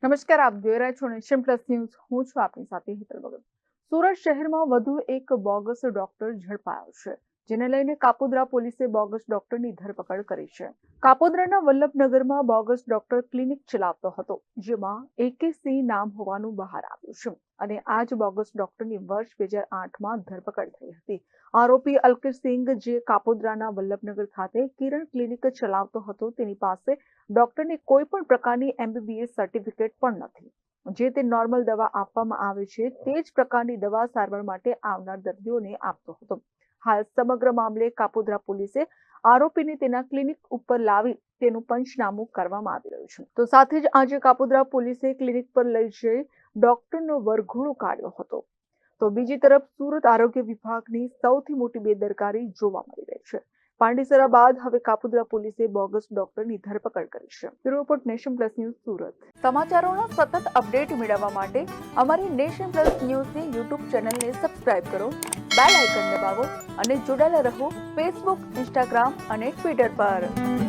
નમસ્કાર, આપ જોઈ રહ્યા છો નેશન પ્લસ ન્યૂઝ. હું છું આપની સાથે હિતલ ભગત. સુરત શહેરમાં વધુ એક બોગસ ડોક્ટર ઝડપાયો છે, જેને લઈને કાપોદ્રા પોલીસે બોગસ ડોક્ટરની ધરપકડ કરી છે. કાપોદ્રાના વલ્લભનગરમાં બોગસ ડોક્ટર ક્લિનિક ચલાવતો હતો, જેમાં AK નામ હોવાનું બહાર આવ્યું છે, અને આ જ બોગસ ડોક્ટરની વર્ષ 2008માં ધરપકડ થઈ હતી. આરોપી અલ્કેશસિંહ, જે કાપોદ્રાના વલ્લભનગર ખાતે કિરણ ક્લિનિક ચલાવતો હતો, તેની પાસે ડોક્ટરની કોઈ પણ પ્રકારની MBBS સર્ટિફિકેટ પણ નથી. જે તે નોર્મલ દવા આપવામાં આવે છે તે જ પ્રકારની દવા સારવાર માટે આવનાર દર્દીઓને આપતો હતો. હાલ સમગ્ર મામલે કાપોદ્રા પોલીસે આરોપીને તેના ક્લિનિક ઉપર લાવી તેનું પંચનામું કરવામાં આવી રહ્યું છે. તો સાથે જ આજે કાપોદ્રા પોલીસે ક્લિનિક પર લઈ જઈ ડોક્ટરનો વરઘોડો કાઢ્યો હતો. તો બીજી તરફ સુરત આરોગ્ય વિભાગની સૌથી મોટી બેદરકારી જોવા મળી રહી છે. પાંડેસરા બાદ હવે કાપોદ્રા પોલીસે બોગસ ડોક્ટરની ધરપકડ કરી છે. Bureau report, nation plus news, Surat. સમાચારોના સતત અપડેટ મેળવવા માટે અમારી નેશન પ્લસ ન્યૂઝની YouTube ચેનલને સબસ્ક્રાઇબ કરો, બેલ આઇકન દબાવો અને જોડાયેલા રહો ફેસબુક, ઇન્સ્ટાગ્રામ અને ટ્વિટર પર.